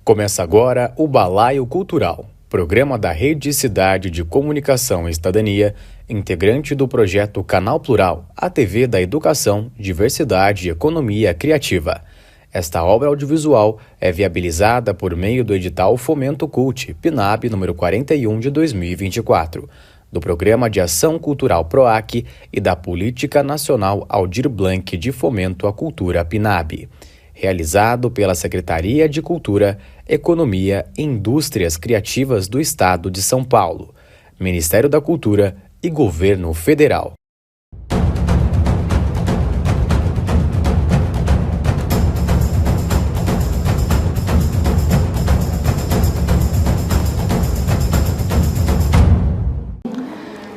Começa agora o Balaio Cultural, programa da Rede Cidade de Comunicação e Cidadania, integrante do projeto Canal Plural, a TV da Educação, Diversidade e Economia Criativa. Esta obra audiovisual é viabilizada por meio do edital Fomento Cult, PNAB número 41 de 2024, do Programa de Ação Cultural PROAC e da Política Nacional Aldir Blanc de Fomento à Cultura PNAB. Realizado pela Secretaria de Cultura, Economia e Indústrias Criativas do Estado de São Paulo, Ministério da Cultura e Governo Federal.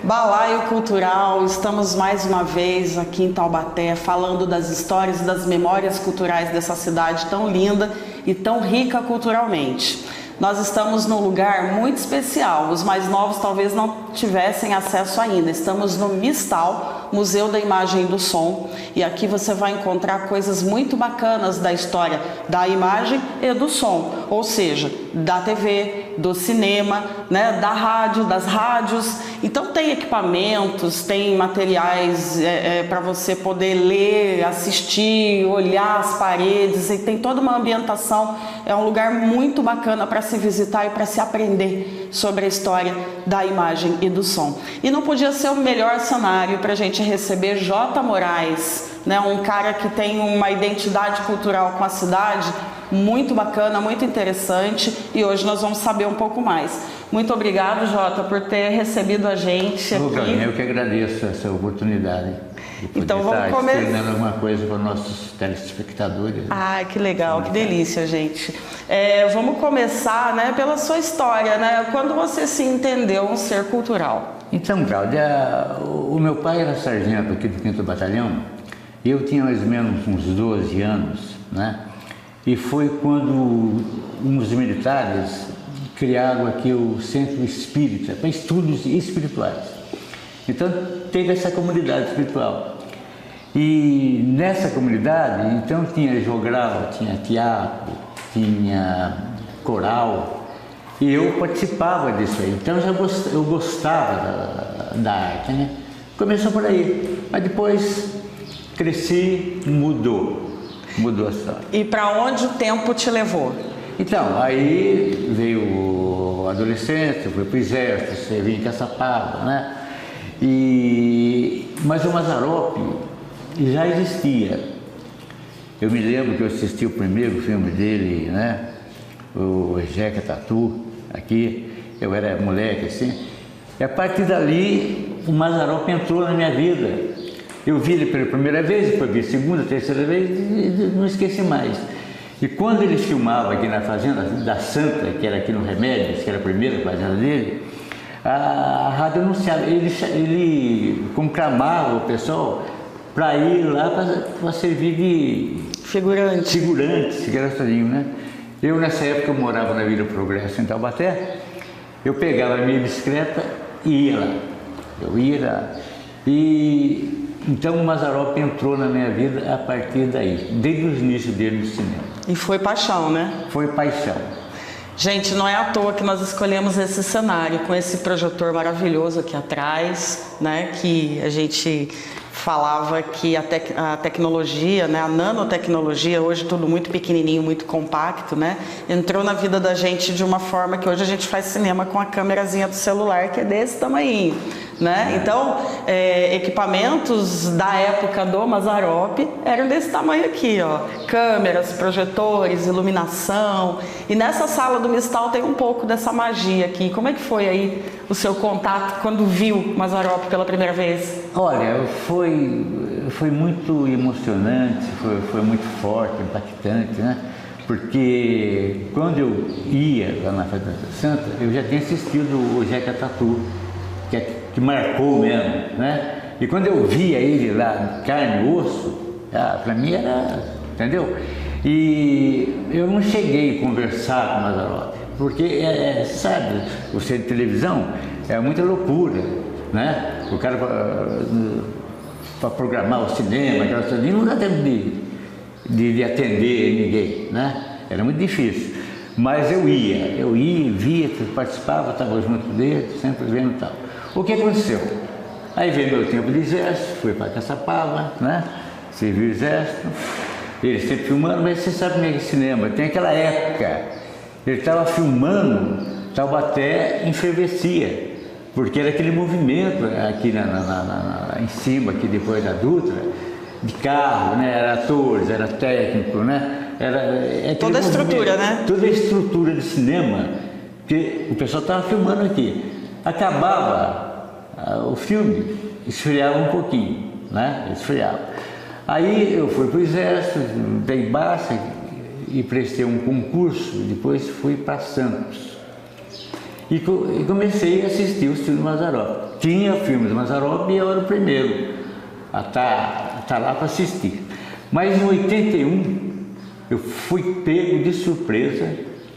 Balaio Cultural, estamos mais uma vez aqui em Taubaté falando das histórias e das memórias culturais dessa cidade tão linda e tão rica culturalmente. Nós estamos num lugar muito especial, os mais novos talvez não tivessem acesso ainda. Estamos no Mistal, Museu da Imagem e do Som, e aqui você vai encontrar coisas muito bacanas da história da imagem e do som, ou seja, da TV, do cinema, né, da rádio, das rádios. Então tem equipamentos, tem materiais para você poder ler, assistir, olhar as paredes, e tem toda uma ambientação. É um lugar muito bacana para se visitar e para se aprender sobre a história da imagem e do som. E não podia ser o melhor cenário para a gente receber J. Moraes, né, um cara que tem uma identidade cultural com a cidade muito bacana, muito interessante, e hoje nós vamos saber um pouco mais. Muito obrigado, Jota, por ter recebido a gente aqui. Eu que agradeço essa oportunidade de poder então, vamos estar ensinando alguma coisa para os nossos telespectadores. Ah, que legal, que delícia, gente. Vamos começar, né, pela sua história, né? Quando você se entendeu um ser cultural? Então, Cláudia, o meu pai era sargento aqui do 5º Batalhão, e eu tinha mais ou menos uns 12 anos, né? E foi quando uns militares criaram aqui o Centro Espírita, para estudos espirituais. Então, teve essa comunidade espiritual. E nessa comunidade, então, tinha jogral, tinha teatro, tinha coral, e eu participava disso aí. Então, eu gostava da arte, né? Começou por aí, mas depois cresci, mudou a história. E para onde o tempo te levou? Então, aí veio a adolescência, fui para o exército, servi em Caçapava, né? Mas o Mazzaropi já existia. Eu me lembro que eu assisti o primeiro filme dele, né? O Jeca Tatu, aqui, eu era moleque assim. E a partir dali, o Mazzaropi entrou na minha vida. Eu vi ele pela primeira vez, depois vi a segunda, terceira vez e não esqueci mais. E quando ele filmava aqui na fazenda da Santa, que era aqui no Remédios, que era a primeira fazenda dele, a rádio anunciava, ele conclamava o pessoal para ir lá para servir de figurante, engraçadinho, né? Eu nessa época eu morava na Vila Progresso em Taubaté, eu pegava a minha bicicleta e ia lá. Eu ia lá. Então o Mazzaropi entrou na minha vida a partir daí, desde os inícios dele no cinema. E foi paixão, né? Foi paixão. Gente, não é à toa que nós escolhemos esse cenário, com esse projetor maravilhoso aqui atrás, né? Que a gente falava que a tecnologia, né, a nanotecnologia, hoje tudo muito pequenininho, muito compacto, né, entrou na vida da gente de uma forma que hoje a gente faz cinema com a câmerazinha do celular, que é desse tamanhinho, né? Então, equipamentos da época do Mazzaropi eram desse tamanho aqui, ó, câmeras, projetores, iluminação, e nessa sala do Mistal tem um pouco dessa magia aqui. Como é que foi aí o seu contato quando viu Mazzaropi pela primeira vez? Olha, foi muito emocionante, foi muito forte, impactante, né? Porque quando eu ia lá na Festa Santa, eu já tinha assistido o Jeca Tatu, que marcou mesmo, né? E quando eu via ele lá, carne e osso, para mim era, entendeu? E eu não cheguei a conversar com o Mazzaropi, porque, sabe, você de televisão é muita loucura, né? O cara para programar o cinema, aquela coisa, não dá tempo de atender ninguém, né? Era muito difícil. Mas eu ia, via, participava, estava junto dele, sempre vendo e tal. O que aconteceu? Aí veio meu tempo de exército, fui para Caçapava, né? Servi o exército, ele sempre filmando, mas você sabe como é que é cinema, tem aquela época, ele estava filmando, Taubaté enfervescia, porque era aquele movimento aqui em cima, aqui depois da Dutra, de carro, né? Era atores, era técnico, né? Era toda a estrutura, né? Toda a estrutura de cinema, que o pessoal estava filmando aqui. Acabava o filme, esfriava um pouquinho, né? Esfriava. Aí eu fui para o exército, dei baixa e prestei um concurso, depois fui para Santos. E comecei a assistir os filmes do Mazzaropi. Tinha filmes do Mazzaropi e eu era o primeiro a estar lá para assistir. Mas em 81, eu fui pego de surpresa,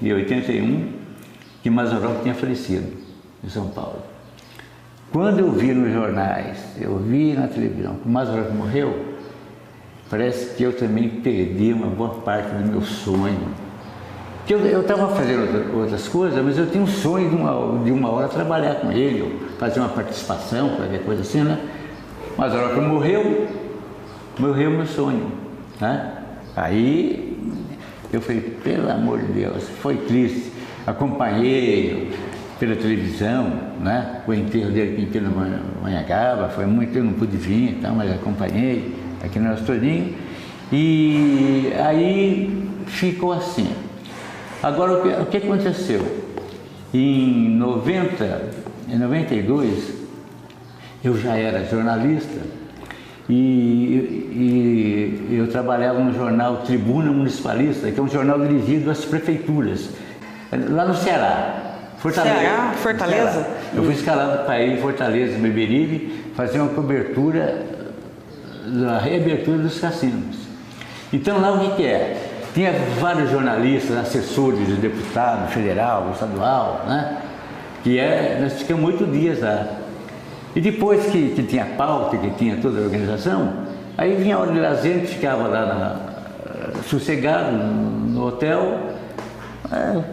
em 81, que Mazzaropi tinha falecido em São Paulo. Quando eu vi nos jornais, eu vi na televisão que Mazzaropi morreu, parece que eu também perdi uma boa parte do meu sonho. Eu estava fazendo outras coisas, mas eu tinha um sonho de uma hora trabalhar com ele, ou fazer uma participação, qualquer coisa assim, né? Mazzaropi morreu meu sonho, né? Aí eu falei, pelo amor de Deus, foi triste. Acompanhei pela televisão, né? O enterro dele aqui no Manhangaba, foi muito, eu não pude vir, então, mas acompanhei aqui no nosso todinho. E aí ficou assim. Agora, o que aconteceu? Em 92, eu já era jornalista e eu trabalhava no jornal Tribuna Municipalista, que é um jornal dirigido às prefeituras, lá no Ceará. Fortaleza? Ceará. Eu fui escalado para ir em Fortaleza, Beberibe, fazer uma cobertura da reabertura dos cassinos. Então lá o que é? Tinha vários jornalistas, assessores de deputado federal, estadual, né? Nós ficamos 8 dias lá. E depois que tinha pauta, que tinha toda a organização, aí vinha a hora de lazer, a gente ficava lá sossegado no hotel,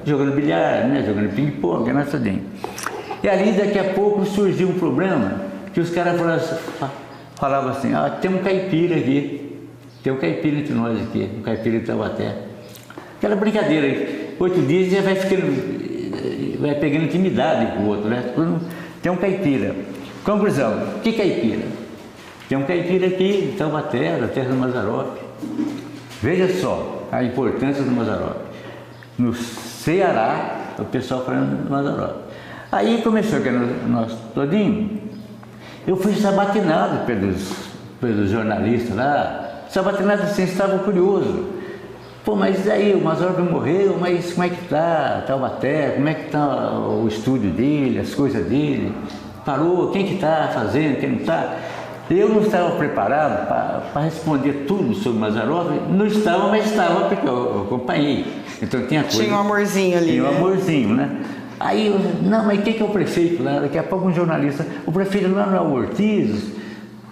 jogando bilhar, né? Jogando ping-pong, nessa dentro. E ali daqui a pouco surgiu um problema, que os caras falavam assim, tem um caipira aqui. Tem um caipira entre nós aqui, um caipira de Taubaté. Aquela brincadeira aí, 8 dias já vai pegando intimidade com o outro, né? Tem um caipira. Conclusão, que caipira? Tem um caipira aqui em Taubaté, da terra do Mazzaropi. Veja só a importância do Mazzaropi. No Ceará, o pessoal falando do Mazzaropi. Aí começou aqui no nosso todinho, eu fui sabatinado pelos jornalistas lá, sabatinado assim, estava curioso. Pô, mas aí o Mazzaropi morreu, mas como é que está Taubaté, como é que está o estúdio dele, as coisas dele? Parou, quem que está fazendo, quem não está? Eu não estava preparado para responder tudo sobre o Mazzaropi, não estava, mas estava porque eu acompanhei. Então tinha coisa. Tinha um amorzinho ali. Tinha um amorzinho, né? Aí eu, não, mas quem que é o prefeito lá? Daqui a pouco um jornalista, o prefeito lá não é o Ortiz?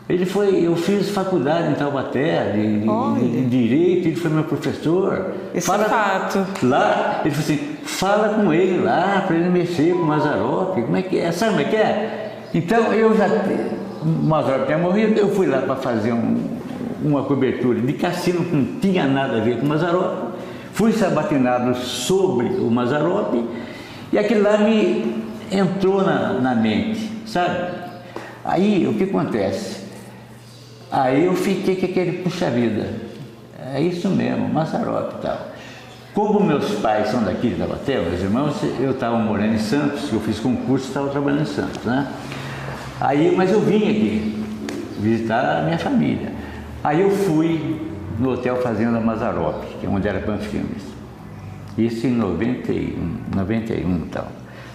Eu fiz faculdade em Taubaté, de Direito, ele foi meu professor. Esse é fato. Lá, ele falou assim, fala com ele lá, para ele mexer com o Mazzaropi, como é que é? Sabe como é que é? Então, o Mazzaropi tinha morrido, eu fui lá para fazer uma cobertura de cassino que não tinha nada a ver com o Mazzaropi, fui sabatinado sobre o Mazzaropi, e aquilo lá me entrou na mente, sabe? Aí, o que acontece? Aí eu fiquei com aquele, puxa vida, é isso mesmo, Mazzaropi e tal. Como meus pais são daqui de Taubaté, meus irmãos, eu estava morando em Santos, eu fiz concurso e estava trabalhando em Santos, né? Mas eu vim aqui visitar a minha família. Aí eu fui no Hotel Fazenda Mazzaropi, que é onde era Panfilmes. Isso em 91 e tal.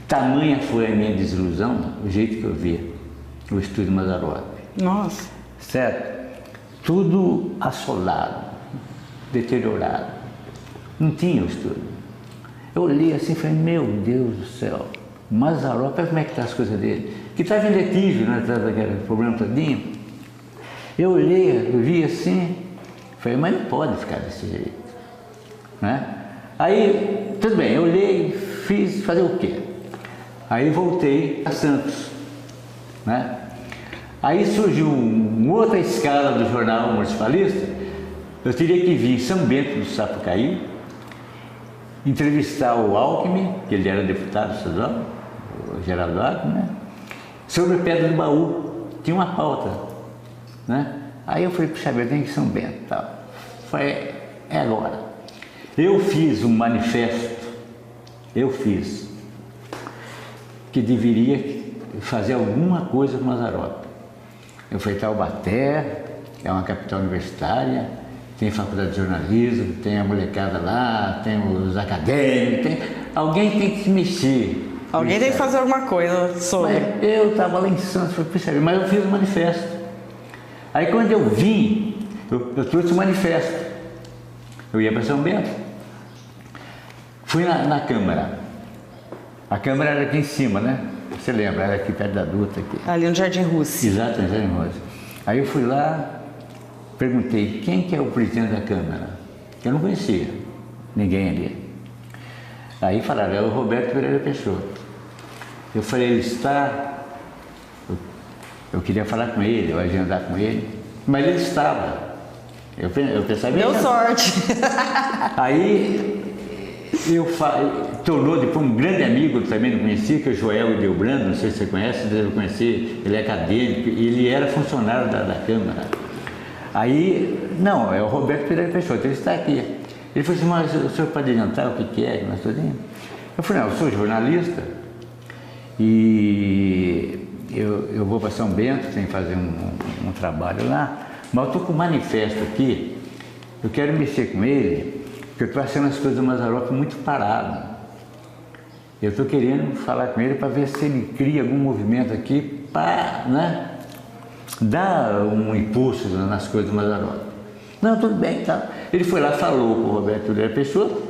Tamanha foi a minha desilusão, o jeito que eu vi o estúdio Mazzaropi. Nossa. Certo? Tudo assolado, deteriorado. Não tinha o estúdio. Eu olhei assim e falei, meu Deus do céu, Mazzaropi, como é que estão as coisas dele? Que estava em litígio, né? Estava aquele problema todinho. Eu olhei, eu vi assim, falei, mas não pode ficar desse jeito, né? Aí, tudo bem, eu olhei, fiz, fazer o quê? Aí voltei a Santos, né? Aí surgiu uma outra escala do jornal municipalista, eu teria que vir em São Bento do Sapucaí, entrevistar o Alckmin, que ele era deputado estadual, o Geraldo Alckmin, né? Sobre a Pedra do Baú, tinha uma pauta, né? Aí eu falei, puxa, eu tenho que ir em São Bento, tal. Falei, é agora. Eu fiz um manifesto, que deveria fazer alguma coisa com Mazzaropi. Eu falei, Taubaté é uma capital universitária, tem faculdade de jornalismo, tem a molecada lá, tem os acadêmicos, alguém tem que se mexer. Alguém tem que fazer alguma coisa sobre. Mas eu estava lá em Santos, falei, mas eu fiz o manifesto. Aí quando eu vim, eu trouxe o manifesto. Eu ia para São Bento. Fui na Câmara. A Câmara era aqui em cima, né? Você lembra, era aqui perto da Dutra. Aqui. Ali no Jardim Russo. Exato, no Jardim Russo. Aí eu fui lá, perguntei, quem que é o presidente da Câmara? Eu não conhecia ninguém ali. Aí falaram, é o Roberto Pereira Peixoto. Eu falei, ele está... Eu queria falar com ele, eu agendar com ele, mas ele estava. Eu pensava... Deu sorte. Aí, tornou depois um grande amigo, que também não conhecia, que é o Joel Ideobrando, não sei se você conhece, deve conhecer, ele é acadêmico, e ele era funcionário da Câmara. Aí, não, é o Roberto Pereira Peixoto, ele está aqui. Ele falou assim, mas o senhor pode adiantar o que é, nós tudinho? Eu falei, não, eu sou jornalista e eu vou para São Bento, tenho que fazer um trabalho lá, mas eu estou com um manifesto aqui, eu quero mexer com ele, porque eu estou achando as coisas do Mazzaropi muito paradas. Eu estou querendo falar com ele para ver se ele cria algum movimento aqui para, né, dar um impulso nas coisas do Mazzaropi. Não, tudo bem, tá. Ele foi lá, falou com o Roberto Pereira Peixoto,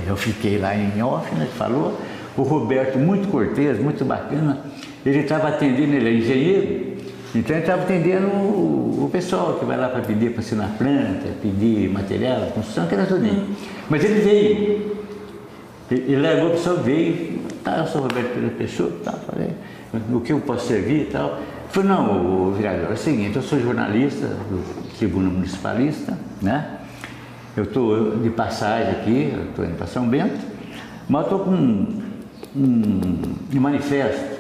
eu fiquei lá em off, né, falou. O Roberto, muito cortês, muito bacana, ele estava atendendo, ele é engenheiro, então ele estava atendendo o pessoal que vai lá para pedir para assinar planta, pedir material, construção, que era tudo. Mas ele veio, ele largou, o pessoal veio, tá, eu sou o Roberto Pereira Peixoto, tá, falei, o que eu posso servir e tal. Eu falei, não, vereador, é o seguinte, eu sou jornalista do Tribuna Municipalista, né? Eu estou de passagem aqui, eu estou indo para São Bento, mas eu estou com um manifesto.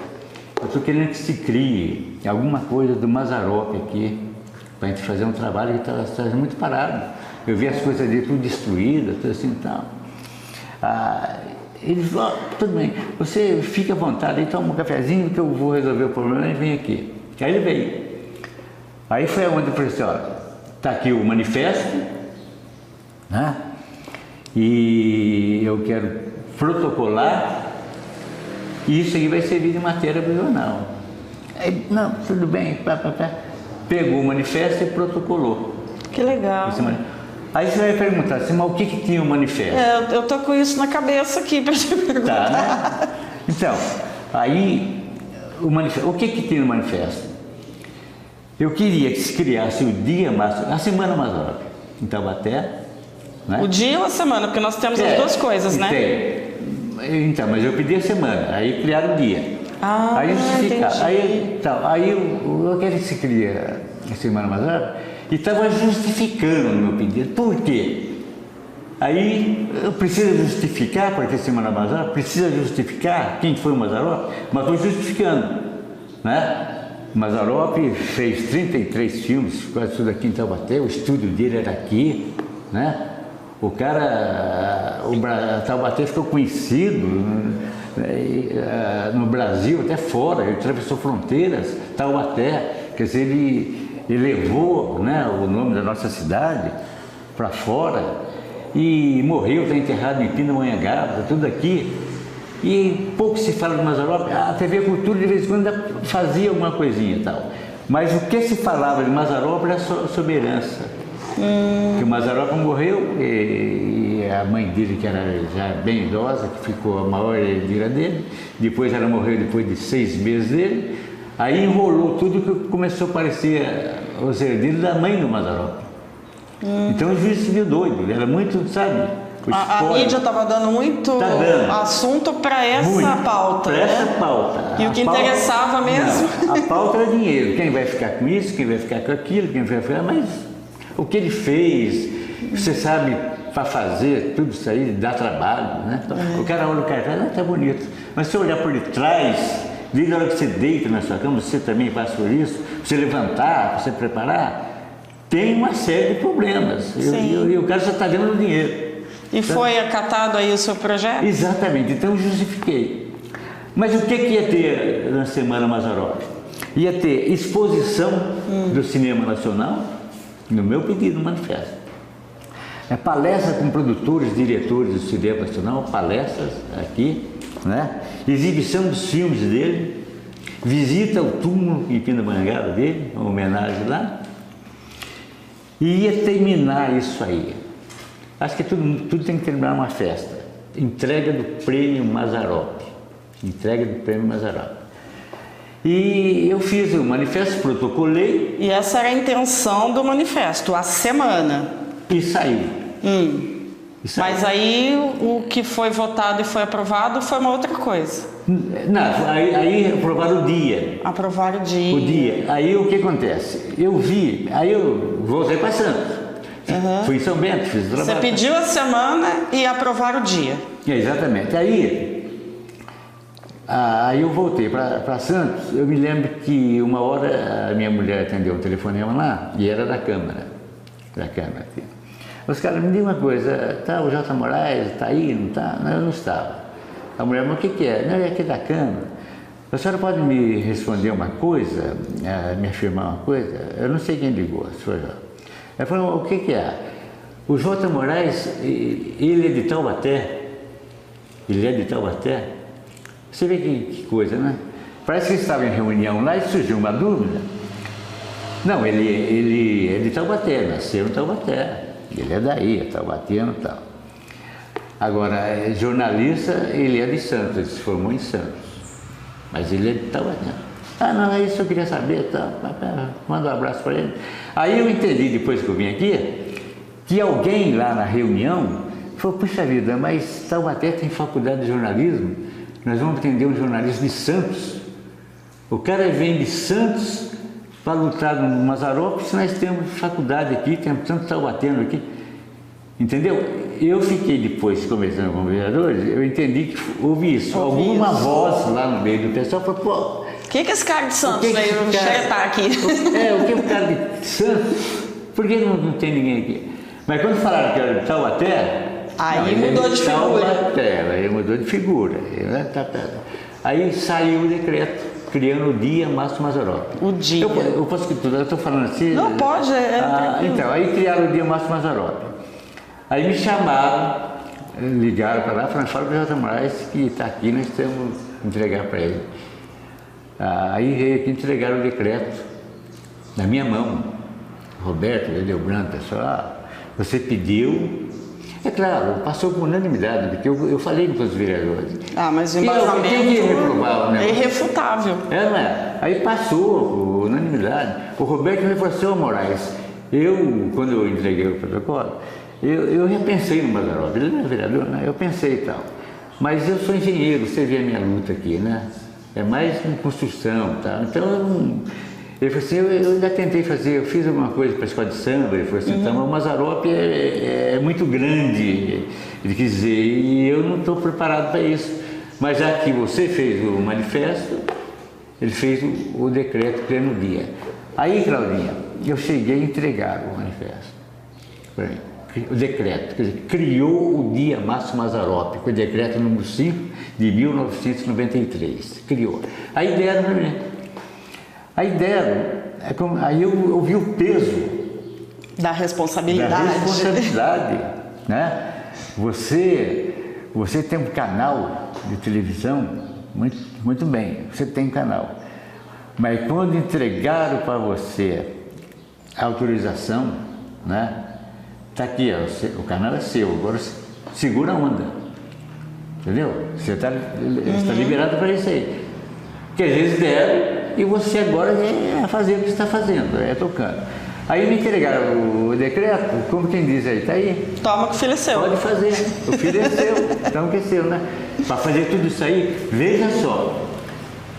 Eu estou querendo que se crie alguma coisa do Mazzaropi aqui, para a gente fazer um trabalho que está muito parado. Eu vi as coisas dele tudo destruídas, tudo assim e tal. Ele falou, tudo bem, você fica à vontade, aí toma um cafezinho que eu vou resolver o problema e vem aqui. Aí ele veio. Aí foi onde eu falei assim, olha, está aqui o manifesto, né? E eu quero protocolar e isso aqui vai servir de matéria para o jornal. Aí, não, tudo bem, pegou o manifesto e protocolou. Que legal. Aí você vai perguntar assim, mas o que tinha o manifesto? Eu tô com isso na cabeça aqui para te perguntar. Tá, né? Então, aí, o que tinha no manifesto? Eu queria que se criasse o dia, a Semana Mazzaropi, em Taubaté. Né? O dia ou a semana? Porque nós temos as duas coisas, né? Então, mas eu pedi a semana, aí criaram o dia. Aí justificaram. Aí eu quero que se cria a Semana Mazzaropi e estava justificando o meu pedido. Por quê? Aí eu preciso justificar, porque a Semana Mazzaropi precisa justificar quem foi o Mazzaropi, mas foi justificando, né? O Mazzaropi fez 33 filmes, quase tudo aqui em Taubaté, o estúdio dele era aqui, né? O cara, Taubaté ficou conhecido no Brasil, até fora, ele atravessou fronteiras, Taubaté, quer dizer, ele levou, né, o nome da nossa cidade para fora e morreu, está enterrado em Pindamonhangaba, tudo aqui. E pouco se fala do Mazzaropi, a TV Cultura de vez em quando ainda fazia alguma coisinha e tal. Mas o que se falava de Mazzaropi era sob herança. Que o Mazzaropi morreu e a mãe dele, que era já bem idosa, que ficou a maior herdeira dele, depois ela morreu depois de 6 meses dele, aí enrolou tudo que começou a parecer os herdeiros da mãe do Mazzaropi. Então o juiz se viu doido, ele era muito, sabe? A mídia estava dando muito assunto para essa pauta. Para essa pauta. E o que interessava mesmo? Não, a pauta era dinheiro. Quem vai ficar com isso, quem vai ficar com aquilo, quem vai ficar... Mas o que ele fez, você sabe, para fazer tudo isso aí, dá trabalho, né? O cara olha o cartaz, tá bonito. Mas se você olhar por detrás, desde a hora que você deita na sua cama, você também passa por isso, você levantar, você preparar, tem uma série de problemas. E o cara só está vendo o dinheiro. E foi acatado aí o seu projeto? Exatamente, então eu justifiquei. Mas o que ia ter na Semana Mazzaropi? Ia ter exposição do cinema nacional, no meu pedido, no manifesto. Palestra com produtores, diretores do cinema nacional, palestras aqui, né? Exibição dos filmes dele, visita ao túmulo em Pindamonhangaba dele, uma homenagem lá. E ia terminar isso aí. Acho que tudo tem que terminar uma festa. Entrega do Prêmio Mazzaropi. Entrega do Prêmio Mazzaropi. E eu fiz o manifesto, protocolei. E essa era a intenção do manifesto, a semana. E saiu. Mas aí o que foi votado e foi aprovado foi uma outra coisa. Não, aí aprovaram o dia. Aprovaram o dia. O dia. Aí o que acontece? Eu vi, aí eu voltei para Santos. Fui em São Bento, fiz o trabalho. Você pediu a semana e aprovaram o dia. Exatamente. Aí eu voltei para Santos. Eu me lembro que uma hora a minha mulher atendeu um telefonema lá e era da Câmara. Os caras me diziam uma coisa, tá, o J. Moraes está aí, não está? Não, eu não estava. A mulher, mas o que é? Não, é aqui da Câmara. A senhora pode me responder uma coisa, me afirmar uma coisa? Eu não sei quem ligou, se foi já. Ela falou, o que é? O J. Moraes, ele é de Taubaté. Ele é de Taubaté. Você vê que coisa, né? Parece que ele estava em reunião lá e surgiu uma dúvida. Não, ele é de Taubaté, nasceu em Taubaté. Ele é daí, é taubateano e tal. Agora, jornalista, ele é de Santos, ele se formou em Santos. Mas ele é de Taubaté. Ah, não, é isso que eu queria saber, tá? Manda um abraço para ele. Aí eu entendi, depois que eu vim aqui, que alguém lá na reunião falou, puxa vida, mas Taubaté tem faculdade de jornalismo, nós vamos atender um jornalista de Santos. O cara vem de Santos para lutar no Mazzaropi, se nós temos faculdade aqui, temos tanto Taubateano aqui. Entendeu? Eu fiquei depois conversando com os vereadores, eu entendi que houve isso. Alguma voz lá no meio do pessoal falou, pô, o que esse cara de Santos veio xeretar aqui? O que o cara de Santos? Por que não tem ninguém aqui? Mas quando falaram que era de Taubaté... Aí mudou de figura. Aí mudou de figura. Aí saiu o decreto, criando o Dia Márcio Mazzaropi. O dia. Eu posso que tudo, eu estou falando assim... Não, pode, então, aí criaram o Dia Márcio Mazzaropi. Aí me chamaram, ligaram para lá, falaram, fala para o J. Moraes que está aqui, nós temos que entregar para ele. Aí veio aqui entregar o decreto na minha mão. Roberto, Edelbrando, pessoal, você pediu. É claro, passou por unanimidade, porque eu falei com os vereadores. Mas o embasamento é irrefutável. Não é? Aí passou por unanimidade. O Roberto me falou assim, Moraes, quando eu entreguei o protocolo, eu repensei no Mazzaropi, ele não é vereador, né? Eu pensei e tal. Mas eu sou engenheiro, você vê a minha luta aqui, né? É mais com construção, tá? Então, ele falou assim, eu ainda tentei fazer, eu fiz alguma coisa para a escola de samba, ele falou assim, então, o Mazzaropi é muito grande, ele quis dizer, e eu não estou preparado para isso. Mas já que você fez o manifesto, ele fez o decreto pleno dia. Aí, Claudinha, eu cheguei a entregar o manifesto para mim. O decreto, quer dizer, criou o Dia Márcio Mazzaropi, com o decreto número 5 de 1993, criou. Aí deram para mim. Aí eu vi o peso da responsabilidade. Né? Você tem um canal de televisão, muito bem, você tem um canal. Mas quando entregaram para você a autorização, né? Está aqui, ó, o canal é seu, agora segura a onda. Entendeu? Você está liberado para isso aí. Porque às vezes deram e você agora é fazer o que está fazendo, é tocando. Aí me entregaram o decreto, como quem diz aí, tá aí. Toma que o filho é seu. Pode fazer, o filho é seu, então que é seu, né? Para fazer tudo isso aí, veja só.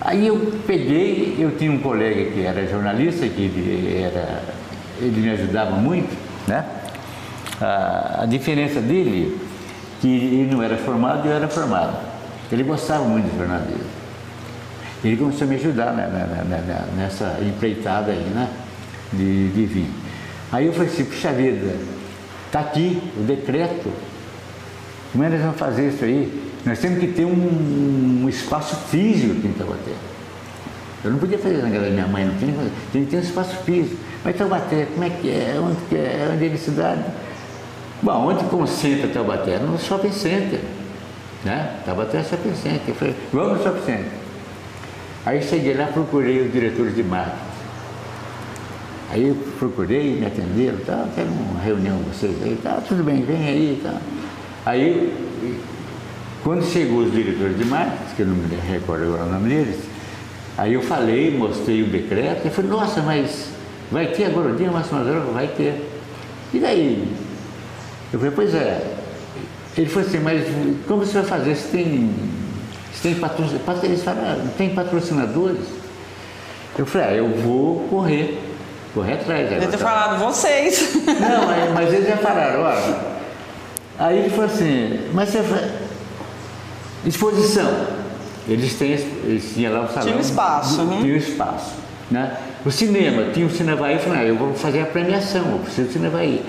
Aí eu peguei, eu tinha um colega que era jornalista, ele me ajudava muito, né? A diferença dele, que ele não era formado e eu era formado. Ele gostava muito de jornalismo. Ele começou a me ajudar nessa empreitada aí, né? De vir. Aí eu falei assim, puxa vida, está aqui o decreto. Como é que nós vamos fazer isso aí? Nós temos que ter um espaço físico aqui em Taubaté. Eu não podia fazer na casa da minha mãe, não tem que ter um espaço físico. Mas Taubaté, como é que é? Onde é a cidade? Bom, onde concentra Taubaté? No shopping center. Né? Taubaté é shopping center. Eu falei, vamos no shopping center. Aí cheguei lá, procurei os diretores de marketing. Aí eu procurei, me atenderam, tá, quero uma reunião com vocês aí, tá, tudo bem, vem aí, tá. Aí, quando chegou os diretores de marketing, que eu não me recordo agora o nome deles, aí eu falei, mostrei o decreto, e falei, nossa, mas vai ter agora o dia, Márcio Mazzaropi? Vai ter. E daí? Eu falei, pois é. Ele falou assim, mas como você vai fazer? Você tem patrocinadores? Eles falaram, tem patrocinadores? Eu falei, eu vou correr atrás. Deve ter falado, vocês. Não, mas eles já falaram, olha. Aí ele falou assim, mas você vai... Exposição. Eles tinham lá o salão. Tinha um espaço. Tinha um espaço. Né? O cinema, tinha o Cinevaí, eu falei, eu vou fazer a premiação, eu preciso do Cinevaí.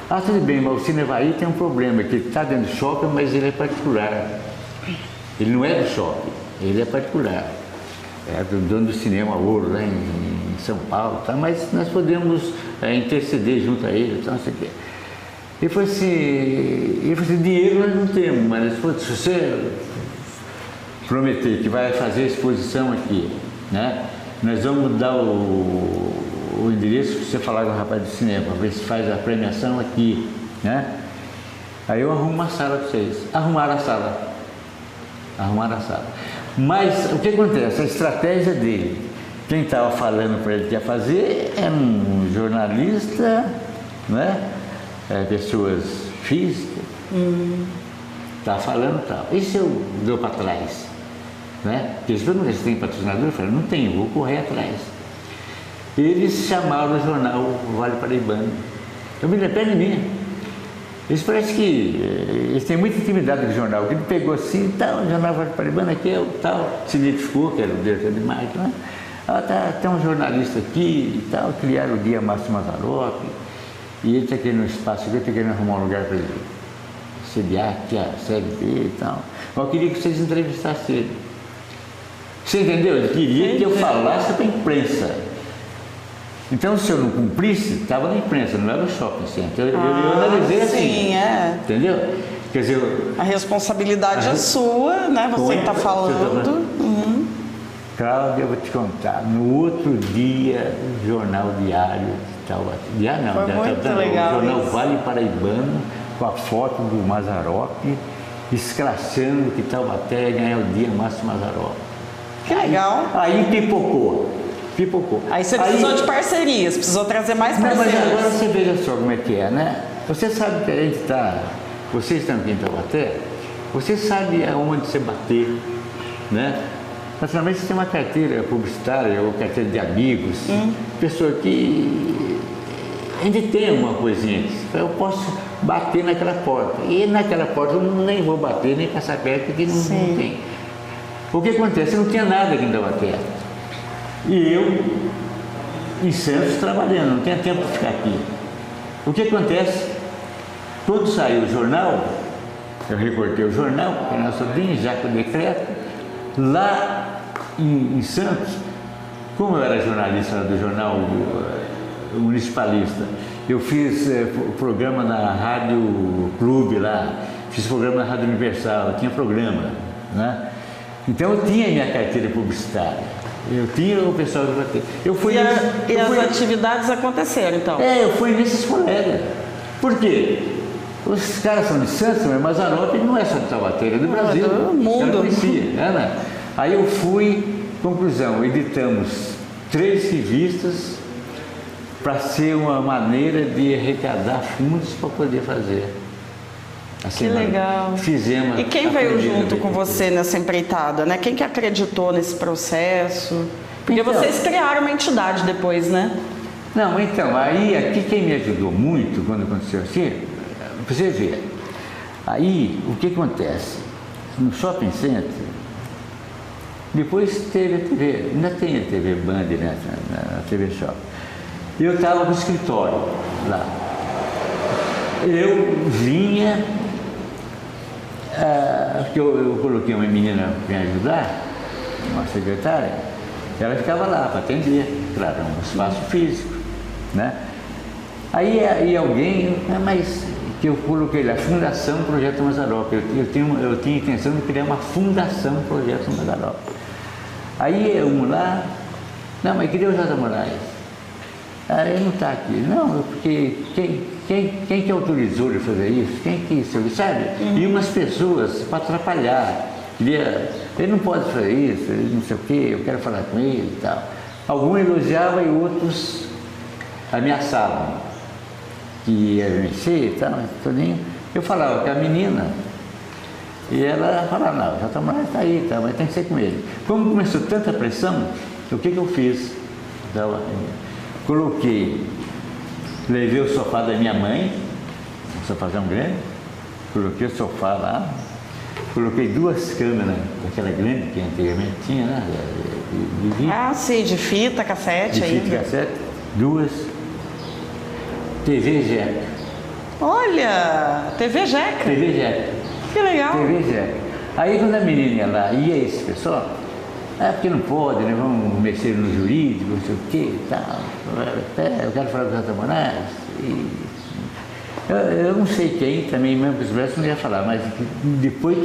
Ah, tudo bem, mas o Cinevaí tem um problema, que ele está dentro do shopping, mas ele é particular. Ele não é do shopping, ele é particular. É do dono do Cinema Ouro, lá em São Paulo, tá? Mas nós podemos interceder junto a ele, então, não sei o quê. Ele falou assim, dinheiro nós não temos, mas se você prometer que vai fazer a exposição aqui, né? Nós vamos dar o endereço que você falar com o rapaz do cinema, para ver se faz a premiação aqui, né? Aí eu arrumo uma sala para vocês. Arrumaram a sala. Mas o que acontece? A estratégia dele, quem estava falando para ele que ia fazer era um jornalista, né? Pessoas físicas, estava falando tal. E se eu dou para trás? Né? Porque eles perguntam se tem patrocinador, eu falei, não tenho, vou correr atrás. Eles chamaram o jornal Vale Paraibano. Eu me lembro de mim. Eles parecem que eles têm muita intimidade com o jornal. Que ele pegou assim, tal, o jornal Vale Paraibano aqui é o tal, se identificou, que era o diretor de marketing, né? Tem um jornalista aqui e tal, criaram o dia Márcio Mazzaropi, e ele está querendo um espaço aqui, eu estou querendo arrumar um lugar para ele sediar aqui a série B e tal. Mas eu queria que vocês entrevistassem ele. Você entendeu? Ele queria que eu falasse para a imprensa. Então, se eu não cumprisse, estava na imprensa, não era no shopping center. Eu analisei assim. Sim, Entendeu? Quer dizer, a responsabilidade é sua, né? Você que está falando. Cláudia, eu vou te contar. No outro dia, o Jornal Diário de Taubaté. Foi muito legal. O Jornal Vale Paraibano, com a foto do Mazzaropi, escrachando que Taubaté ia ganhar o dia Márcio Mazzaropi. Que legal. Aí pipocou. Aí você precisou de parcerias, precisou trazer mais parcerias. Mas agora você veja só como é que é, né? Você sabe que a gente está, vocês estão aqui em Taubaté, você sabe aonde você bater, né? Naturalmente você tem uma carteira publicitária ou carteira de amigos, pessoa que a gente tem uma coisinha, eu posso bater naquela porta. E naquela porta eu nem vou bater, nem passar perto, porque não tem. O que acontece? Não tinha nada aqui em Taubaté. E eu, em Santos, trabalhando, não tinha tempo para ficar aqui. O que acontece? Quando saiu o jornal, eu recortei o jornal, porque nós sobrinhos, já com o decreto, lá em Santos, como eu era jornalista do jornal municipalista, eu fiz o programa na Rádio Clube lá, fiz programa na Rádio Universal, tinha programa, né? Então eu tinha minha carteira publicitária. Eu tinha o pessoal que bater. As atividades aconteceram, então? Eu fui nesses colegas. Por quê? Os caras são de Santos, mas Mazzaropi não é só de Taubaté, é do Brasil. É do mundo. Eu conhecia, né? Aí eu fui, conclusão, editamos 3 revistas, para ser uma maneira de arrecadar fundos para poder fazer. Assim, que legal. Fizemos. E quem veio junto com você nessa empreitada, né? Quem que acreditou nesse processo? Porque então, vocês criaram uma entidade depois, né? Não, então, aí aqui quem me ajudou muito quando aconteceu assim, para você ver, aí o que acontece? No Shopping Center, depois teve a TV, ainda tem a TV Band, né, na TV Shopping. Eu estava no escritório lá. Eu vinha, porque eu coloquei uma menina para me ajudar, uma secretária, ela ficava lá para atender, claro, um espaço físico, né? Aí alguém, mas que eu coloquei lá, Fundação Projeto Mazzaropi, eu tinha a intenção de criar uma Fundação Projeto Mazzaropi. Aí um lá, não, mas cadê o José Moraes? Ele não está aqui. Não, porque quem que autorizou ele fazer isso? Quem que isso, sabe? E umas pessoas para atrapalhar. Ele não pode fazer isso, ele não sei o quê, eu quero falar com ele e tal. Alguns elogiavam e outros ameaçavam que ia vencer e tal, tudinho. Eu falava com a menina e ela falava, não, já está aí, tá, mas tem que ser com ele. Como começou tanta pressão, o que eu fiz? Levei o sofá da minha mãe, um sofazão grande, coloquei o sofá lá, coloquei 2 câmeras, aquela grande que antigamente tinha, né? De sim, de fita, cassete aí. De fita, cassete, 2, TV Jeca. Olha, TV Jeca. TV Jeca. Que legal. TV Jeca. Aí quando a menina ia lá, ia esse pessoal, porque não pode, né? Vamos mexer no jurídico, não sei o quê e tal. Eu quero falar com o José Moraes. Eu não sei quem, também mesmo que os não ia falar, mas depois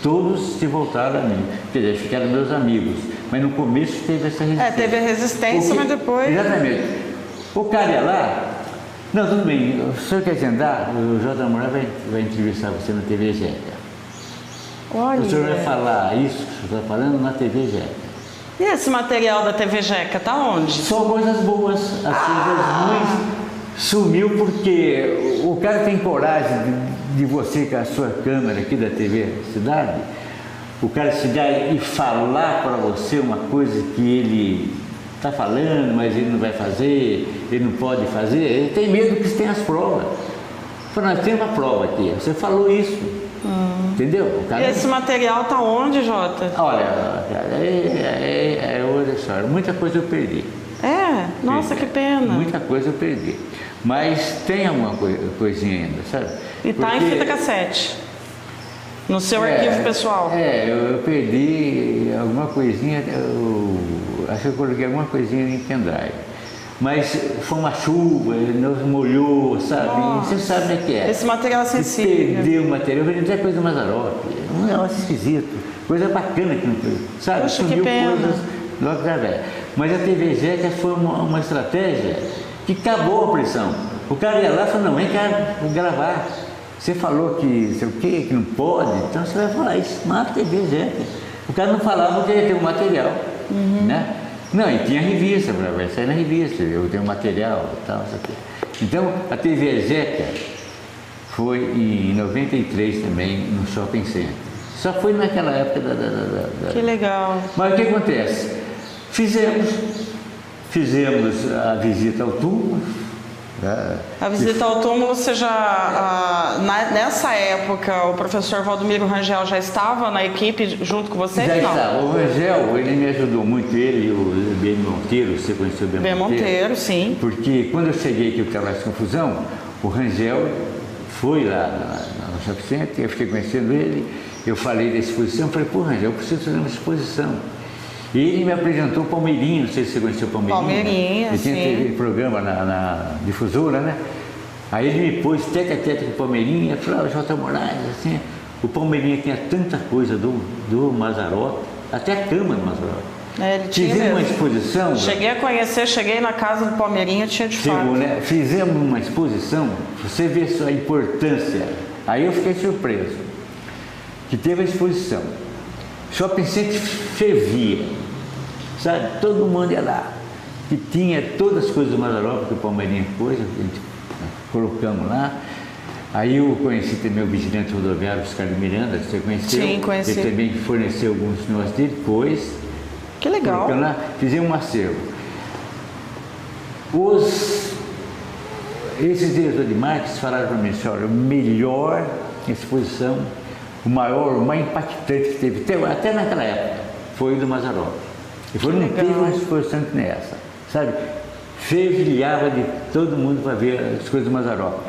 todos se voltaram a mim. Quer dizer, ficaram meus amigos. Mas no começo teve essa resistência. Teve a resistência, mas depois... Exatamente. O cara ia lá, não, tudo bem, o senhor quer agendar? O José Moraes vai entrevistar você na TV Jeca. Olha. O senhor vai falar isso que o senhor está falando na TV Jeca. E esse material da TV Jeca, tá onde? Só coisas boas. As coisas ruins sumiu porque o cara tem coragem de você com a sua câmera aqui da TV Cidade, o cara chegar e falar para você uma coisa que ele está falando, mas ele não vai fazer, ele não pode fazer, ele tem medo que você tenha as provas. Fala, nós temos uma prova aqui, você falou isso. Entendeu? O cara... E esse material tá onde, Jota? Olha, é outra história. Muita coisa eu perdi. Nossa, que pena. Muita coisa eu perdi. Mas tem alguma coisinha ainda, sabe? E tá em fita cassete? No seu arquivo pessoal? Eu perdi alguma coisinha, acho que eu coloquei alguma coisinha em pendrive. Mas foi uma chuva, nos molhou, sabe? Nossa, você sabe o que é. Esse material é sensível. Perdeu o material, eu vendi coisa do Mazzaropi, um negócio esquisito, coisa bacana que não foi, sabe? Poxa, sumiu que pena. Coisas logo da velha. Mas a TV Jeca foi uma estratégia que acabou a pressão. O cara ia lá e falou, não, vem cá gravar. Você falou que sei o quê, que não pode, então você vai falar isso, mata a TV Jeca. O cara não falava que ia ter um material, né? Não, e tinha revista, vai sair na revista, eu tenho material e tal, isso aqui. Então, a TV Jeca foi em 93 também, no Shopping Center. Só foi naquela época da... Que legal. Mas o que acontece? Fizemos a visita ao túmulo. A visita ao túmulo, você já... nessa época, o professor Valdomiro Rangel já estava na equipe junto com você? Já não? estava. O Rangel, ele me ajudou muito, ele e o Ben Monteiro, você conheceu o Ben Monteiro? Ben Monteiro, sim. Porque quando eu cheguei aqui, eu estava mais confusão, o Rangel foi lá no Shopping Center, eu fiquei conhecendo ele, eu falei da exposição, falei, pô, Rangel, eu preciso fazer uma exposição. E ele me apresentou o Palmeirinho, não sei se você conheceu o Palmeirinho. Palmeirinho, ele tinha aquele programa na difusora, né? Aí ele me pôs tete a tete com o Palmeirinho, eu falei, Jota Moraes, assim, o Palmeirinho tinha tanta coisa do Mazzaropi, até a cama do Mazzaropi. Fizemos uma exposição. Cheguei a conhecer, cheguei na casa do Palmeirinho, tinha de fato. Né? Fizemos uma exposição, você vê só a importância. Aí eu fiquei surpreso, que teve a exposição. Shopping Center fervia, sabe? Todo mundo ia lá. que tinha todas as coisas do Mazzaropi que o Palmeirinha pôs, a gente colocamos lá. Aí eu conheci também o vigilante rodoviário, Oscar de Miranda, que você conheceu. Sim, conheci. Ele também forneceu alguns negócios dele, depois. Que legal. Lá, fizemos um acervo. Esses diretores de marketing falaram para mim, olha, a melhor exposição, o mais impactante que teve, até naquela época, foi o do Mazzaropi. E foi não teve uma exposição que nem essa, sabe? Fervilhava de todo mundo para ver as coisas do Mazzaropi.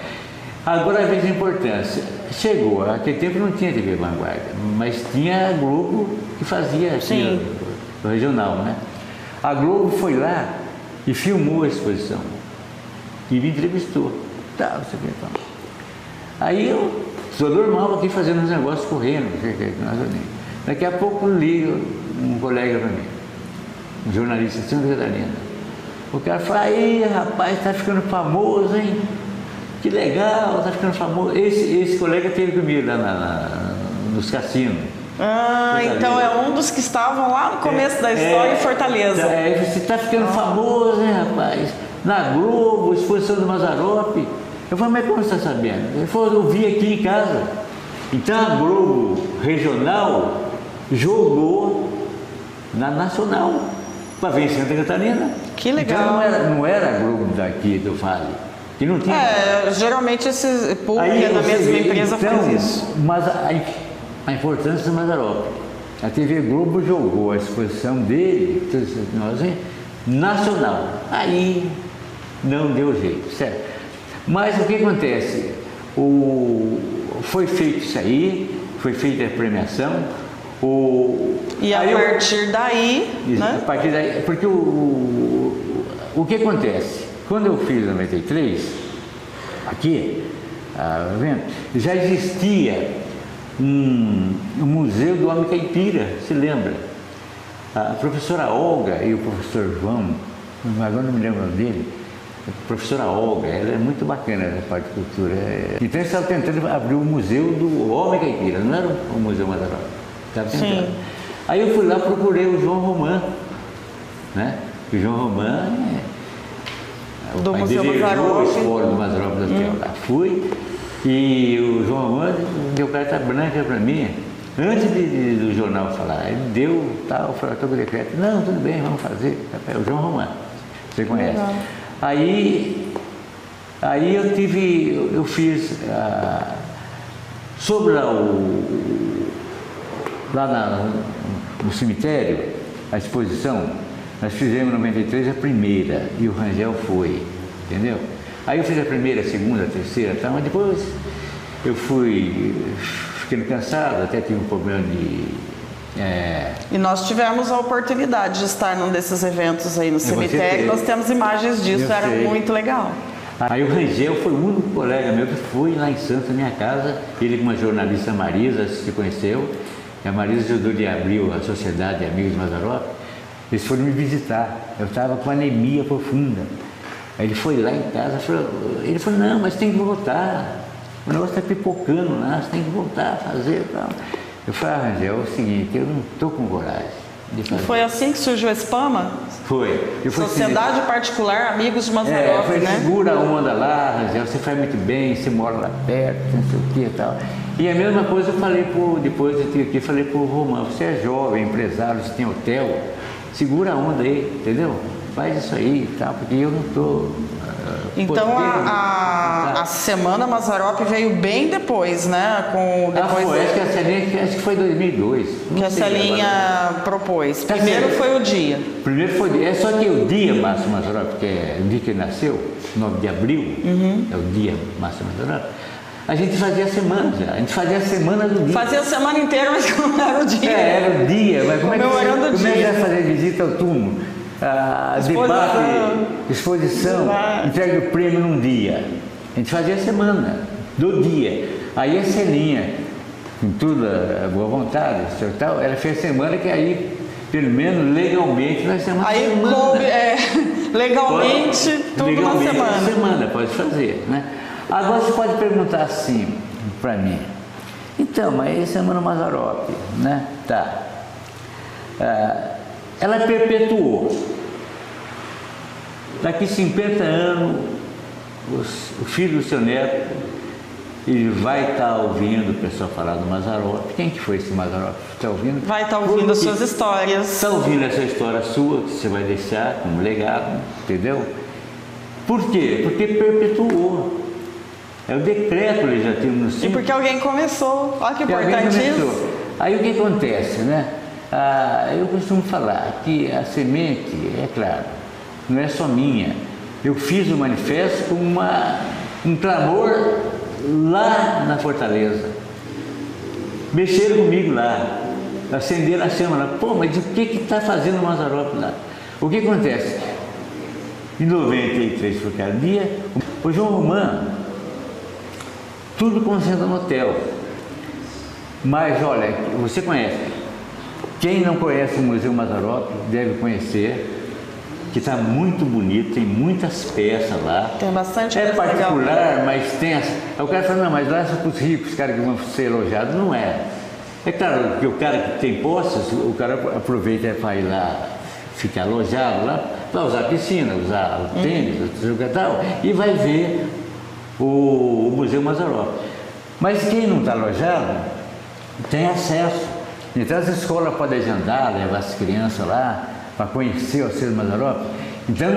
Agora veja a importância. Chegou, naquele tempo não tinha TV Vanguarda, mas tinha a Globo que fazia aqui o regional, né? A Globo foi lá e filmou a exposição e me entrevistou. Tá, você vê, então. Aí eu sou normal aqui fazendo uns negócios correndo, daqui a pouco liga um colega para mim, um jornalista de Santa Catarina. O cara fala, aí rapaz, tá ficando famoso, hein? Que legal, tá ficando famoso. Esse colega teve comigo lá nos cassinos. Ah, então é um dos que estavam lá no começo da história em Fortaleza. Você tá ficando famoso, hein, rapaz? Na Globo, exposição do Mazzaropi. Eu falei, mas como você está sabendo? Ele falou, eu vi aqui em casa. Então a Globo regional jogou na nacional para ver em Santa Catarina. Que legal. Então não era a Globo daqui do Vale. Que não tinha. Geralmente esse público da mesma empresa faz isso. Mas a importância do Mazzaropi. A TV Globo jogou a exposição dele, nacional. Aí não deu jeito, certo? Mas o que acontece? Foi feito isso aí, foi feita a premiação. E a partir daí, né? A partir daí, porque o que acontece? Quando eu fiz 93, aqui, já existia um museu do homem caipira, se lembra? A professora Olga e o professor João, agora não me lembro dele, a professora Olga, ela é muito bacana na parte de cultura. Então eles estavam tentando abrir o museu do homem caipira, não era o museu Mazzaropi, estava tentando. Sim. Aí eu fui lá, procurei o João Román, né? O João Román do Museu Mazzaropi. O espólio do Mazzaropi da Hotel lá. Fui e o João Román deu carta branca para mim, antes do jornal falar. Ele deu tal, falou, estou com o decreto. Não, tudo bem, vamos fazer. É o João Román, você conhece. Legal. Aí eu fiz sobre lá no cemitério, a exposição. Nós fizemos em 93 a primeira e o Rangel foi, entendeu? Aí eu fiz a primeira, a segunda, a terceira, tá? Mas depois eu fiquei cansado, até tive um problema de... E nós tivemos a oportunidade de estar num desses eventos aí no cemitério, nós temos imagens disso, era muito legal. Aí o Rangel foi o único colega meu que foi lá em Santos, na minha casa, ele com uma jornalista, Marisa, se conheceu, e a Marisa ajudou de abrir a Sociedade de Amigos de Mazzaropi. Eles foram me visitar, eu estava com anemia profunda. Aí ele foi lá em casa, ele falou, não, mas tem que voltar, o negócio está pipocando lá, você tem que voltar a fazer e tal. Eu falei, Rangel, é o seguinte, eu não estou com coragem de fazer. Foi assim que surgiu a Espama? Foi. Sociedade Particular Amigos de Mazzaropi, né? Segura a onda lá, Rangel, você faz muito bem, você mora lá perto, não sei o que e tal. E a mesma coisa eu falei depois eu tive aqui, falei pro Romão, você é jovem, empresário, você tem hotel, segura a onda aí, entendeu? Faz isso aí e tal, porque eu não estou... Então a Semana Mazzaropi veio bem depois, né? Acho que foi 2002. Que essa linha propôs. Primeiro foi o dia. Primeiro foi o dia. É só que o dia Márcio Mazzaropi, que é o dia que ele nasceu, 9 de abril, é o dia Márcio Mazzaropi. A gente fazia a semana já. A gente fazia a semana do dia. Fazia a semana inteira, mas como era o dia? Era o dia. Mas como é que vai fazer visita ao túmulo? Debate, exposição, entrega o prêmio num dia. A gente fazia a semana, do dia. Aí a Celinha, com toda a boa vontade, tal, ela fez a semana que aí, pelo menos legalmente, nós temos aí semana. Legalmente, tudo legalmente, na semana. Pode fazer, né? Agora você pode perguntar assim para mim. Então, mas esse Semana Mazzaropi, né? Tá. Ela perpetuou. daqui 50 anos, o filho do seu neto, ele vai estar ouvindo o pessoal falar do Mazzaropi. Quem que foi esse Mazzaropi? Está ouvindo? Vai estar ouvindo as suas histórias. Está ouvindo essa história sua, que você vai deixar como legado, entendeu? Por quê? Porque perpetuou. É o decreto legislativo no E porque alguém começou. Olha que importante isso. Aí o que acontece, né? Eu costumo falar que a semente, é claro, não é só minha. Eu fiz o manifesto com um clamor lá na Fortaleza. Mexeram comigo lá, acenderam a chama lá. Pô, mas o que está fazendo o Mazzaropi lá? O que acontece? Em 93, por cada dia, o João Romano, tudo concentra no hotel. Mas olha, você conhece. Quem não conhece o Museu Mazzaropi deve conhecer, que está muito bonito, tem muitas peças lá. Tem bastante coisa. É particular, legal. Mas tem as... O cara fala, não, mas lá é só para os ricos, os caras que vão ser elogiados. Não é. É claro que o cara que tem posses, o cara aproveita para ir lá, ficar alojado lá, vai usar a piscina, usar o tênis, jogar tal, e vai ver o Museu Mazzaropi. Mas quem não está alojado, tem acesso. Então as escolas podem agendar, levar as crianças lá, para conhecer o acervo Mazzaropi. Então,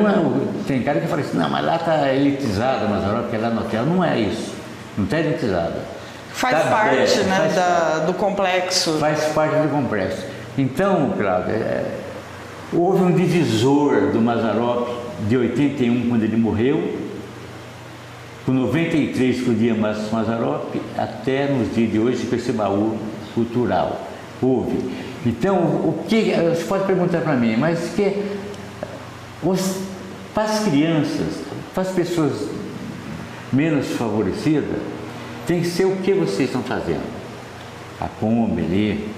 tem cara que fala assim, não, mas lá está elitizado o Mazzaropi, que é lá no hotel. Não é isso, não está elitizado. Faz parte, né, do complexo. Faz parte do complexo. Então, Cláudio, houve um divisor do Mazzaropi de 81, quando ele morreu, com 93, que o dia Mazzaropi, até nos dias de hoje, com esse baú cultural. Houve. Então, o que você pode perguntar para mim, mas que para as crianças, para as pessoas menos favorecidas, tem que ser o que vocês estão fazendo. A Kombi ali,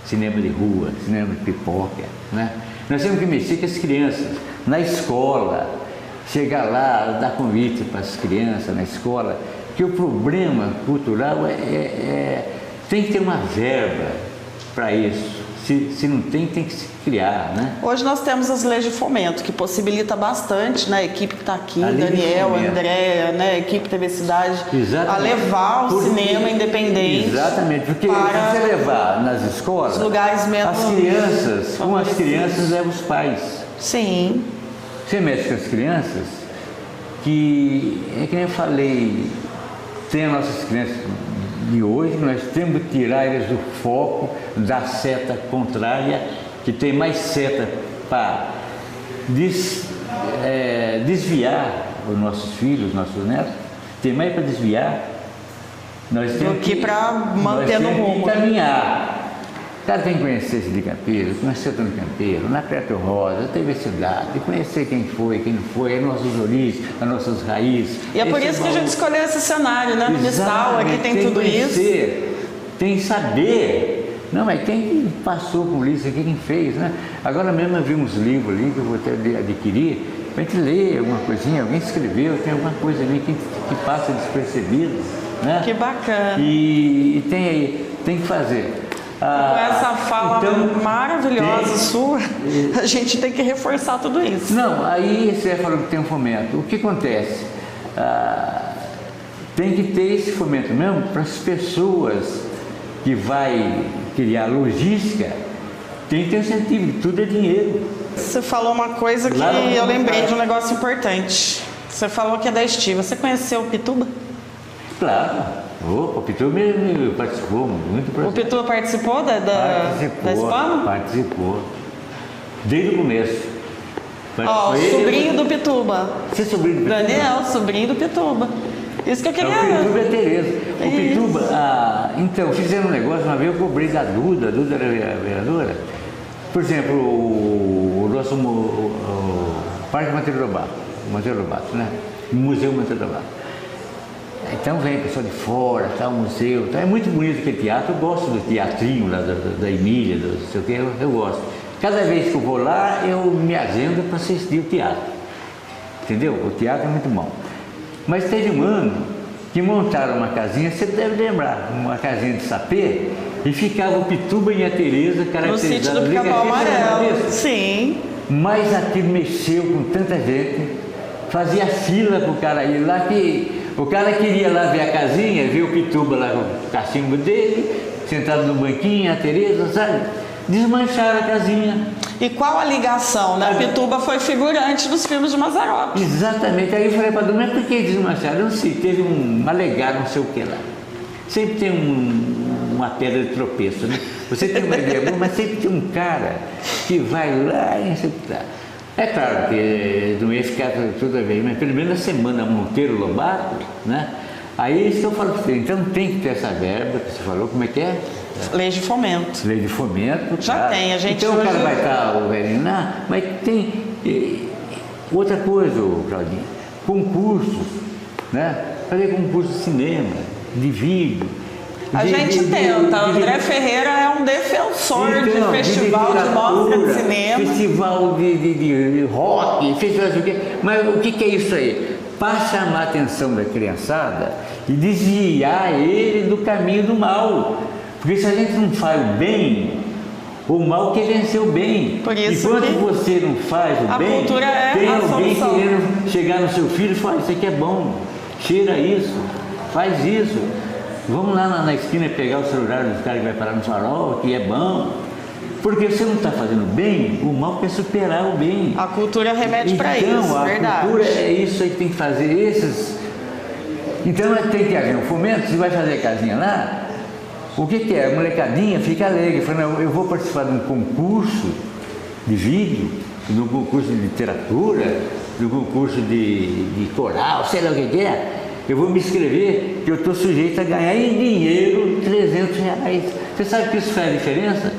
cinema de rua, cinema de pipoca, né? Nós temos que mexer com as crianças, na escola, chegar lá, dar convite para as crianças na escola, que o problema cultural tem que ter uma verba para isso. Se não tem, tem que se criar, né? Hoje nós temos as leis de fomento, que possibilita bastante, né? A equipe que está aqui, Daniel, André, né? A equipe TV Cidade, a levar o cinema independente. Exatamente, porque se você levar nas escolas, os lugares menos as crianças levam os pais. Sim. Você mexe com as crianças, que é que nem eu falei, tem as nossas crianças de hoje, nós temos que tirar eles do foco da seta contrária, que tem mais seta para desviar os nossos filhos, os nossos netos, tem mais para desviar, nós temos que para manter no rumo. Caminhar. O cara tem que conhecer esse de Campeiro, conhecer o Antônio Campeiro, na Preto Rosa, teve cidade, conhecer quem foi, quem não foi, as nossas origens, as nossas raízes. E é por isso que a gente escolheu esse cenário, né? No Mistal, aqui tem tudo isso. Tem que saber. Não, mas quem passou por isso aqui, quem fez, né? Agora mesmo eu vi uns livros ali que eu vou até adquirir, para a gente ler alguma coisinha, alguém escreveu, tem alguma coisa ali que passa despercebido, né? Que bacana. E tem que fazer. Com essa fala maravilhosa sua, a gente tem que reforçar tudo isso. Não, aí você falou que tem um fomento. O que acontece? Tem que ter esse fomento mesmo para as pessoas que vai criar logística, tem que ter incentivo, tudo é dinheiro. Você falou uma coisa que eu lembrei de um negócio importante. Você falou que é da Estiva. Você conheceu o Pituba? Claro. O Pituba participou muito. O Pituba participou da Spam? Participou. Desde o começo. O sobrinho do Pituba. Você é sobrinho do Pituba? Daniel, sobrinho do Pituba. Isso que eu queria... O Pituba é Tereza. O Pituba, então, fizeram um negócio, uma vez eu cobrei da Duda era vereadora. Por exemplo, o nosso Parque Monteiro Lobato, né? O Museu Monteiro Lobato. Então vem pessoal de fora, tá, o museu, tá, é muito bonito aquele teatro, eu gosto do teatrinho lá da Emília, do não sei o que, eu gosto. Cada vez que eu vou lá, eu me agendo para assistir o teatro, entendeu? O teatro é muito bom. Mas teve um ano que montaram uma casinha, você deve lembrar, uma casinha de sapê, e ficava o Pituba e a Tereza caracterizados. No sítio do Pica-Pau Amarelo, sim. Mas aquilo mexeu com tanta gente, fazia fila pro cara ir lá, que o cara queria lá ver a casinha, ver o Pituba lá com o cachimbo dele, sentado no banquinho, a Tereza, sabe? Desmancharam a casinha. E qual a ligação, né? Pituba foi figurante dos filmes de Mazzaropi. Exatamente. Aí eu falei para a mas por que desmancharam? Eu não sei, teve um alegar, não sei o que lá. Sempre tem uma pedra de tropeço, né? Você tem uma ideia boa, mas sempre tem um cara que vai lá e executar. É claro que não ia ficar tudo a ver, mas pelo menos a semana Monteiro Lobato, né? Aí isso que eu falo para você, então tem que ter essa verba que você falou, como é que é? Lei de fomento. Lei de fomento. Já claro. tem, a gente então hoje... o cara vai estar o velhinho lá, mas tem outra coisa, Claudinho, concursos, né? Fazer concurso de cinema, de vídeo. A gente tenta. André Ferreira é um defensor de festival de mostra de cinema. Festival de rock, festival de quê? Mas o que é isso aí? Para chamar a atenção da criançada e desviar ele do caminho do mal. Porque se a gente não faz o bem, o mal quer vencer o bem. Por isso enquanto que você não faz o bem, cultura é tem a alguém solução. querendo chegar no seu filho e falar, isso aqui é bom, cheira isso, faz isso. Vamos lá na esquina pegar o celular dos caras que vai parar no farol, que é bom. Porque você não está fazendo bem, o mal quer superar o bem. A cultura remete para isso, verdade. Então, a cultura é isso aí que tem que fazer, esses... Então, tem que haver um fomento, você vai fazer a casinha lá, o que é? A molecadinha fica alegre, fala, não, eu vou participar de um concurso de vídeo, de um concurso de literatura, de um concurso de coral, sei lá o que é. Eu vou me inscrever, que eu estou sujeito a ganhar em dinheiro R$300. Você sabe que isso faz diferença?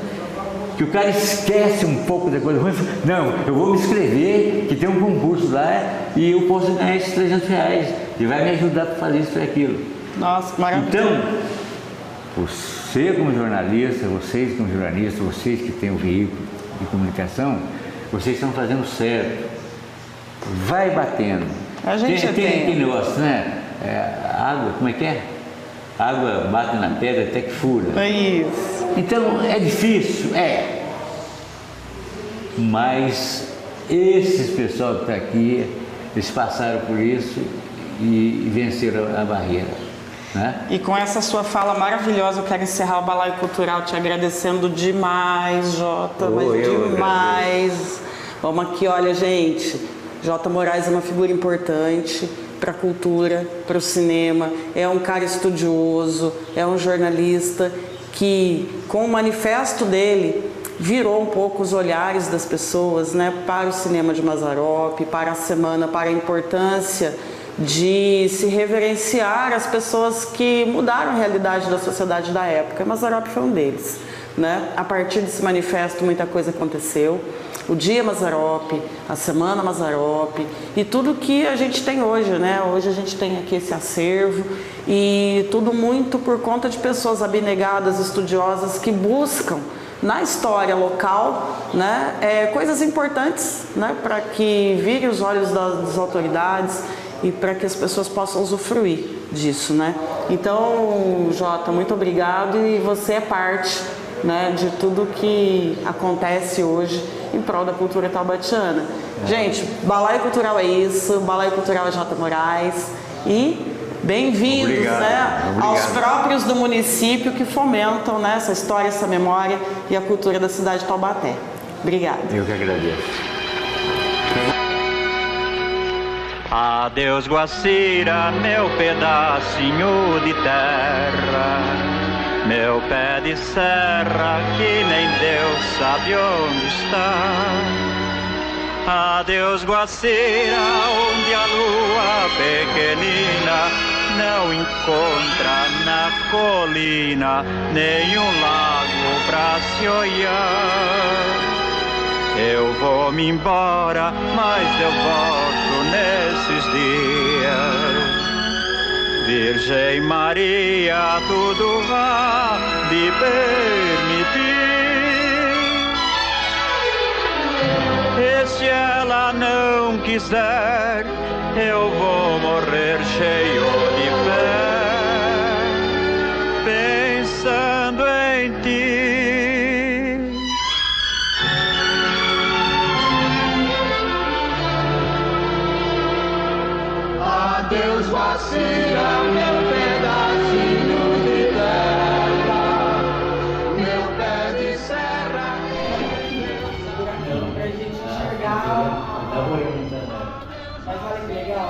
Que o cara esquece um pouco da coisa ruim. Não, eu vou me inscrever, que tem um concurso lá e eu posso ganhar esses R$300. E vai me ajudar para fazer isso e aquilo. Nossa, maravilhoso. Então, você como jornalista, vocês como jornalistas, vocês que têm o veículo de comunicação, vocês estão fazendo certo. Vai batendo. A gente tem aquele negócio, né? Água, como é que é? Água bate na pedra até que fura. É isso. Então, é difícil? É. Mas esses pessoal que está aqui, eles passaram por isso e venceram a barreira. Né? E com essa sua fala maravilhosa, eu quero encerrar o Balaio Cultural te agradecendo demais, Jota, mas demais. Vamos aqui, olha, gente, Jota Moraes é uma figura importante para a cultura, para o cinema, é um cara estudioso, é um jornalista que, com o manifesto dele, virou um pouco os olhares das pessoas, né, para o cinema de Mazzaropi, para a semana, para a importância de se reverenciar as pessoas que mudaram a realidade da sociedade da época. E Mazzaropi foi um deles, né? A partir desse manifesto muita coisa aconteceu. O Dia Mazzaropi, a Semana Mazzaropi e tudo que a gente tem hoje, né? Hoje a gente tem aqui esse acervo e tudo muito por conta de pessoas abnegadas, estudiosas que buscam na história local, né, coisas importantes, né, para que virem os olhos das autoridades e para que as pessoas possam usufruir disso, né? Então, Jota, muito obrigado e você é parte, né, de tudo que acontece hoje em prol da cultura taubatiana. Gente, Balaio Cultural é isso, Balaio Cultural é Jota Moraes e bem-vindos, né, aos próprios do município que fomentam, né, essa história, essa memória e a cultura da cidade de Taubaté. Obrigada. Eu que agradeço. Adeus, Guacira, meu pedacinho de terra, meu pé de serra que nem Deus sabe onde está. Adeus, Guacira, onde a lua pequenina não encontra na colina nenhum lago pra se olhar. Eu vou-me embora, mas eu volto nesses dias. Virgem Maria, tudo há de permitir. E se ela não quiser, eu vou morrer cheio de fé, pensando em ti. vacila, meu pedacinho de terra, meu pé de serra. Pra gente enxergar. Mas olha que legal.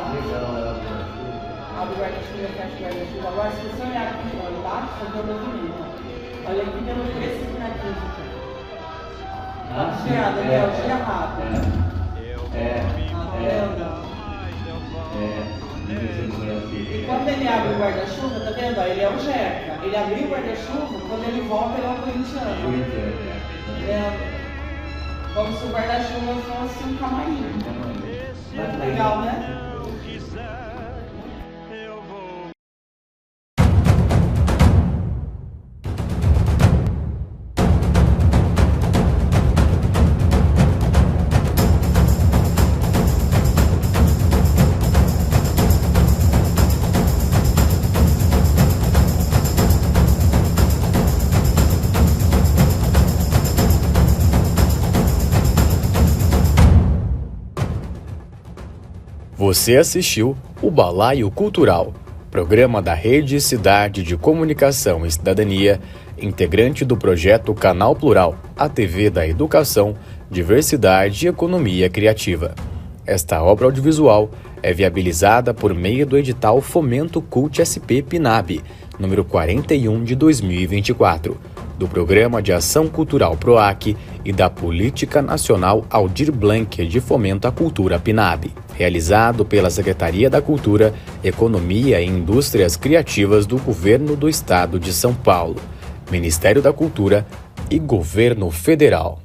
Abre o guarda-chuva, fecha o guarda-chuva. Agora, se você olhar aqui embaixo, você vê o movimento. Olha aqui pelo preço aqui na quinta. Gira, Daniel, gira rápido. E quando ele abre o guarda-chuva, tá vendo? Ele é o Jeca. Ele abriu o guarda-chuva, quando ele volta, ele é o corintiano. Como se o guarda-chuva fosse um camarim. Muito legal, né? Você assistiu o Balaio Cultural, programa da Rede Cidade de Comunicação e Cidadania, integrante do projeto Canal Plural, a TV da Educação, Diversidade e Economia Criativa. Esta obra audiovisual é viabilizada por meio do edital Fomento Cult SP PNAB, número 41 de 2024, do Programa de Ação Cultural PROAC e da Política Nacional Aldir Blanc de Fomento à Cultura PNAB, realizado pela Secretaria da Cultura, Economia e Indústrias Criativas do Governo do Estado de São Paulo, Ministério da Cultura e Governo Federal.